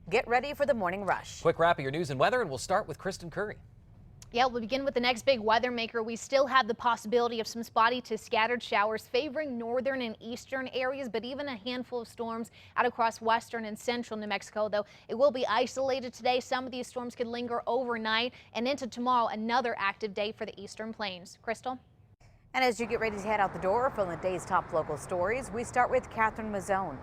Get ready for the morning rush. Quick wrap of your news and weather, and we'll start with Kristen Curry. Yeah, we'll begin with the next big weather maker. We still have the possibility of some spotty to scattered showers favoring northern and eastern areas, but even a handful of storms out across western and central New Mexico, though it will be isolated today. Some of these storms could linger overnight and into tomorrow, another active day for the eastern plains. Crystal? And as you get ready to head out the door from the day's top local stories, we start with Catherine Mazzone.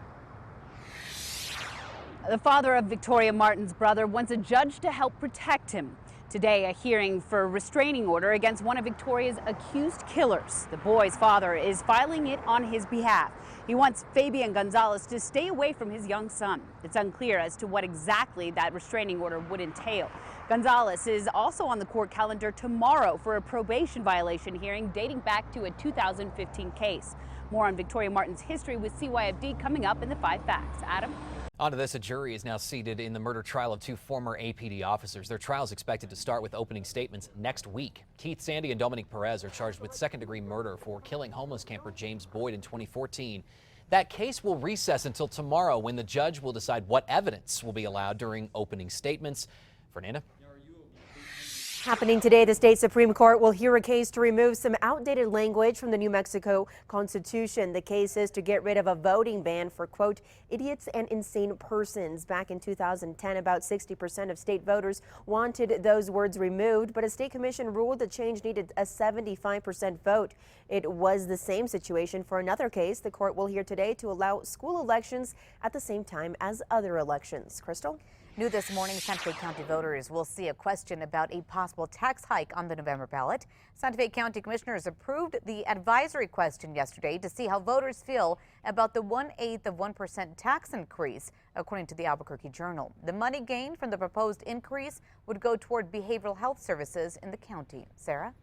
The father of Victoria Martin's brother wants a judge to help protect him. Today, a hearing for a restraining order against one of Victoria's accused killers. The boy's father is filing it on his behalf. He wants Fabian Gonzalez to stay away from his young son. It's unclear as to what exactly that restraining order would entail. Gonzalez is also on the court calendar tomorrow for a probation violation hearing dating back to a 2015 case. More on Victoria Martin's history with CYFD coming up in the 5 Facts. Adam? Onto this, a jury is now seated in the murder trial of 2 former APD officers. Their trial is expected to start with opening statements next week. Keith Sandy and Dominique Perez are charged with second-degree murder for killing homeless camper James Boyd in 2014. That case will recess until tomorrow, when the judge will decide what evidence will be allowed during opening statements. Fernanda? Happening today, the state Supreme Court will hear a case to remove some outdated language from the New Mexico Constitution. The case is to get rid of a voting ban for, quote, idiots and insane persons. Back in 2010, about 60% of state voters wanted those words removed, but a state commission ruled the change needed a 75% vote. It was the same situation for another case the court will hear today to allow school elections at the same time as other elections. Crystal? New this morning, Santa Fe County voters will see a question about a possible tax hike on the November ballot. Santa Fe County commissioners approved the advisory question yesterday to see how voters feel about the 1/8 of 1% tax increase, according to the Albuquerque Journal. The money gained from the proposed increase would go toward behavioral health services in the county. Sarah?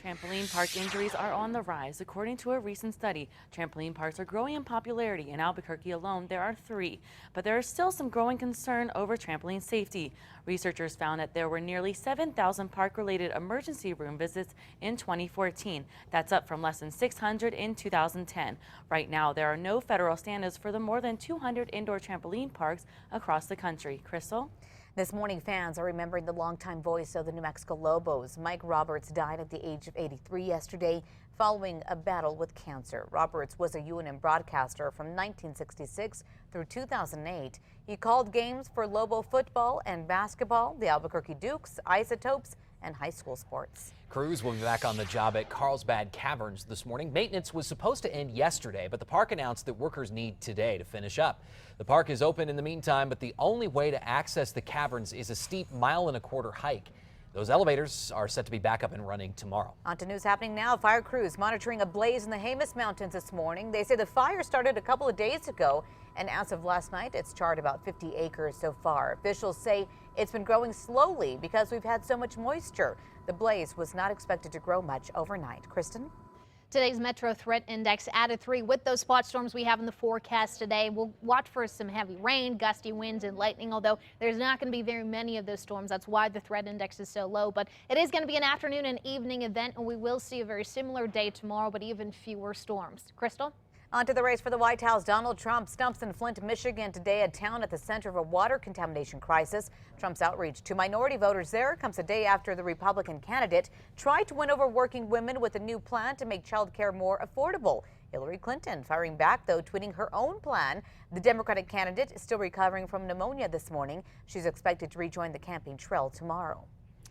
Trampoline park injuries are on the rise. According to a recent study, trampoline parks are growing in popularity. In Albuquerque alone, there are 3, but there is still some growing concern over trampoline safety. Researchers found that there were nearly 7,000 park-related emergency room visits in 2014. That's up from less than 600 in 2010. Right now, there are no federal standards for the more than 200 indoor trampoline parks across the country. Crystal? This morning, fans are remembering the longtime voice of the New Mexico Lobos. Mike Roberts died at the age of 83 yesterday following a battle with cancer. Roberts was a UNM broadcaster from 1966 through 2008. He called games for Lobo football and basketball, the Albuquerque Dukes, Isotopes, and high school sports. Crews will be back on the job at Carlsbad Caverns this morning. Maintenance was supposed to end yesterday, but the park announced that workers need today to finish up. The park is open in the meantime, but the only way to access the caverns is a steep 1.25-mile hike. Those elevators are set to be back up and running tomorrow. On to news happening now. Fire crews monitoring a blaze in the Jemez Mountains this morning. They say the fire started a couple of days ago, and as of last night, it's charred about 50 acres so far. Officials say it's been growing slowly because we've had so much moisture. The blaze was not expected to grow much overnight. Kristen? Today's Metro Threat Index added 3 with those spot storms we have in the forecast today. We'll watch for some heavy rain, gusty winds, and lightning, although there's not going to be very many of those storms. That's why the threat index is so low. But it is going to be an afternoon and evening event, and we will see a very similar day tomorrow, but even fewer storms. Crystal? On to the race for the White House. Donald Trump stumps in Flint, Michigan today, a town at the center of a water contamination crisis. Trump's outreach to minority voters there comes a day after the Republican candidate tried to win over working women with a new plan to make child care more affordable. Hillary Clinton firing back, though, tweeting her own plan. The Democratic candidate is still recovering from pneumonia this morning. She's expected to rejoin the campaign trail tomorrow.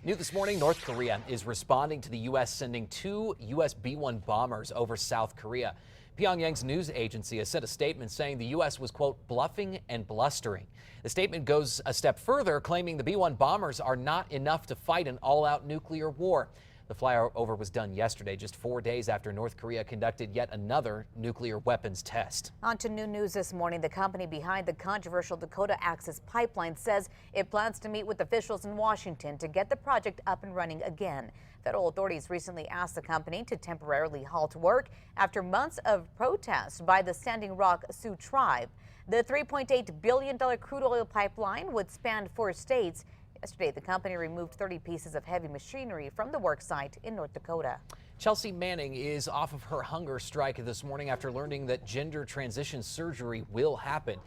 New this morning, North Korea is responding to the U.S. sending 2 U.S. B-1 bombers over South Korea. Pyongyang's news agency has sent a statement saying the U.S. was, quote, bluffing and blustering. The statement goes a step further, claiming the B-1 bombers are not enough to fight an all-out nuclear war. The flyover was done yesterday, just 4 days after North Korea conducted yet another nuclear weapons test. On to new news this morning. The company behind the controversial Dakota Access Pipeline says it plans to meet with officials in Washington to get the project up and running again. Federal authorities recently asked the company to temporarily halt work after months of protests by the Standing Rock Sioux tribe. The $3.8 billion crude oil pipeline would span 4 states. Yesterday, the company removed 30 pieces of heavy machinery from the work site in North Dakota. Chelsea Manning is off of her hunger strike this morning after learning that gender transition surgery will happen.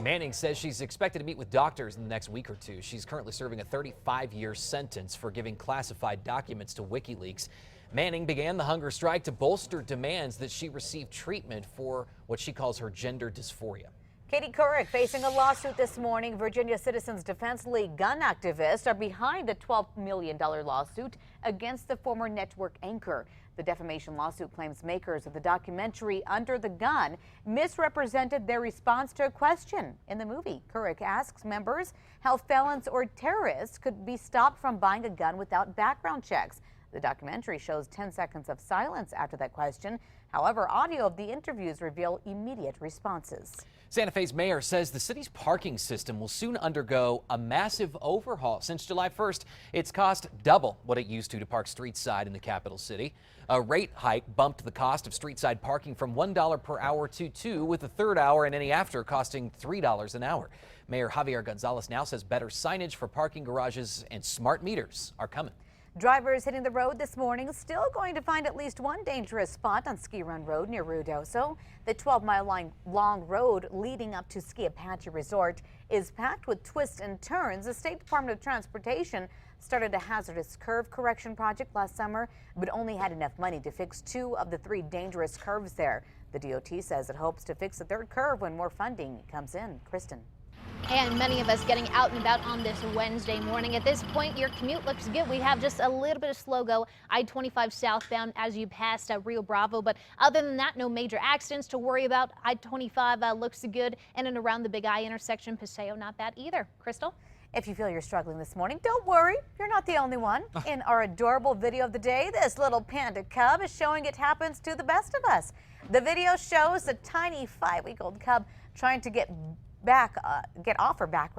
Manning says she's expected to meet with doctors in the next week or two. She's currently serving a 35-year sentence for giving classified documents to WikiLeaks. Manning began the hunger strike to bolster demands that she receive treatment for what she calls her gender dysphoria. Katie Couric facing a lawsuit this morning. Virginia Citizens Defense League gun activists are behind a $12 million lawsuit against the former network anchor. The defamation lawsuit claims makers of the documentary Under the Gun misrepresented their response to a question in the movie. Couric asks members how felons or terrorists could be stopped from buying a gun without background checks. The documentary shows 10 seconds of silence after that question. However, audio of the interviews reveal immediate responses. Santa Fe's mayor says the city's parking system will soon undergo a massive overhaul. Since July 1st, it's cost double what it used to park street side in the capital city. A rate hike bumped the cost of street side parking from $1 per hour to $2, with the third hour and any after costing $3 an hour. Mayor Javier Gonzalez now says better signage for parking garages and smart meters are coming. Drivers hitting the road this morning still going to find at least one dangerous spot on Ski Run Road near Ruidoso. The 12-mile long road leading up to Ski Apache Resort is packed with twists and turns. The State Department of Transportation started a hazardous curve correction project last summer, but only had enough money to fix 2 of the 3 dangerous curves there. The DOT says it hopes to fix the 3rd curve when more funding comes in. Kristen. And many of us getting out and about on this Wednesday morning. At this point, your commute looks good. We have just a little bit of slow go I-25 southbound as you pass Rio Bravo. But other than that, no major accidents to worry about. I-25 looks good. In and around the Big I intersection, Paseo, not bad either. Crystal? If you feel you're struggling this morning, don't worry. You're not the only one. In our adorable video of the day, this little panda cub is showing it happens to the best of us. The video shows a tiny 5-week-old cub trying to get off her back,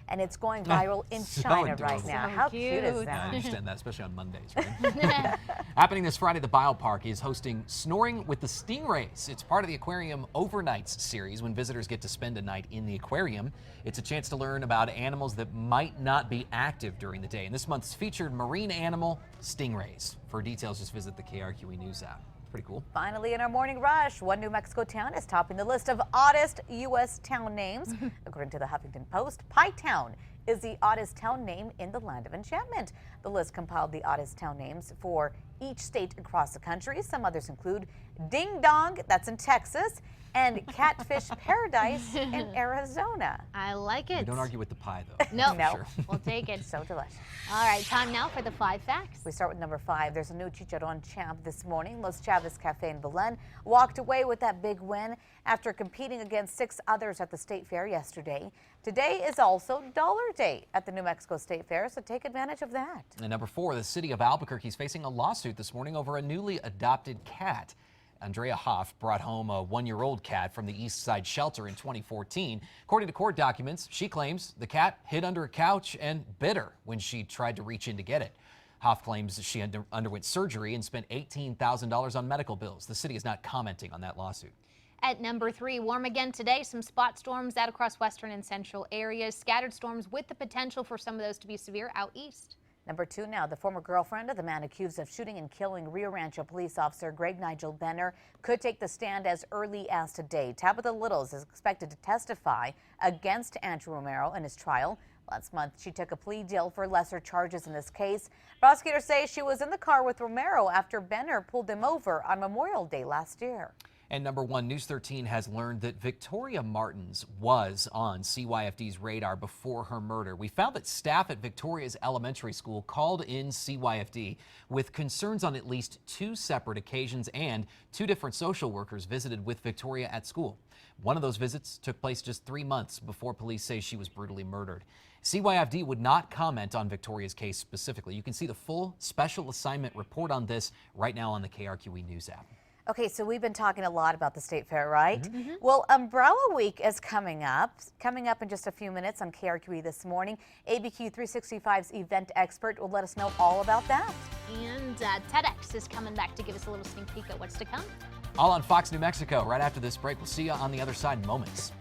and it's going viral in China right now. So How cute is I that? understand that, especially on Mondays, right? Happening this Friday, the Biopark is hosting Snoring with the Stingrays. It's part of the Aquarium Overnights series. When visitors get to spend a night in the aquarium, it's a chance to learn about animals that might not be active during the day. And this month's featured marine animal, stingrays. For details, just visit the KRQE News app. Pretty cool. Finally, in our morning rush, one New Mexico town is topping the list of oddest U.S. town names. According to the Huffington Post, Pie Town is the oddest town name in the land of enchantment. The list compiled the oddest town names for each state across the country. Some others include Ding Dong, that's in Texas, and Catfish Paradise in Arizona. I like it. We don't argue with the pie, though. No, Sure. We'll take it. So delicious. All right, time now for the 5 facts. We start with number 5. There's a new chicharron champ this morning. Los Chavez Cafe in Belen walked away with that big win after competing against 6 others at the state fair yesterday. Today is also Dollar Day at the New Mexico State Fair, so take advantage of that. And number 4, the city of Albuquerque is facing a lawsuit this morning over a newly adopted cat. Andrea Hoff brought home a 1-year-old cat from the East Side shelter in 2014. According to court documents, she claims the cat hid under a couch and bit her when she tried to reach in to get it. Hoff claims she underwent surgery and spent $18,000 on medical bills. The city is not commenting on that lawsuit. At number 3, warm again today. Some spot storms out across western and central areas. Scattered storms with the potential for some of those to be severe out east. Number 2 now, the former girlfriend of the man accused of shooting and killing Rio Rancho police officer Greg Nigel Benner could take the stand as early as today. Tabitha Littles is expected to testify against Andrew Romero in his trial. Last month, she took a plea deal for lesser charges in this case. Prosecutors say she was in the car with Romero after Benner pulled him over on Memorial Day last year. And number 1, News 13 has learned that Victoria Martins was on CYFD's radar before her murder. We found that staff at Victoria's elementary school called in CYFD with concerns on at least 2 separate occasions, and 2 different social workers visited with Victoria at school. One of those visits took place just 3 months before police say she was brutally murdered. CYFD would not comment on Victoria's case specifically. You can see the full special assignment report on this right now on the KRQE News app. Okay, so we've been talking a lot about the state fair, right? Well, Umbrella Week is coming up in just a few minutes on KRQE this morning. ABQ 365's event expert will let us know all about that. And TEDx is coming back to give us a little sneak peek at what's to come. All on Fox New Mexico right after this break. We'll see you on the other side in moments.